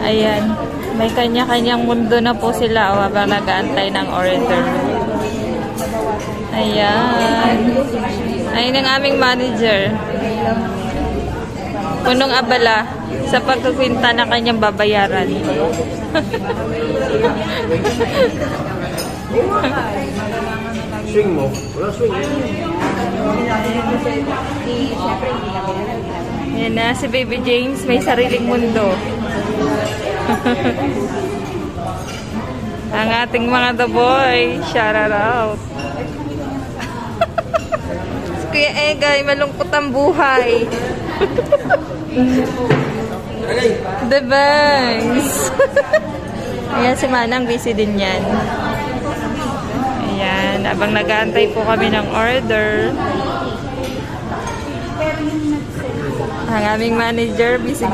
Ayan. May kanya-kanyang mundo na po sila habang nag-aantay ng order. Ayan. Ayun ang aming manager. Punong abala sa pagkukwinta na kanyang babayaran. Swing mo. Wala swing. Yan na, si Baby James may sariling mundo. Ang ating mga the boy, shout out. Si Kuya Egay, malungkot ang buhay. The bangs. Ayan, si Manang busy din yan. Ayan, habang nag-aantay po kami ng order. Ang aming manager, busy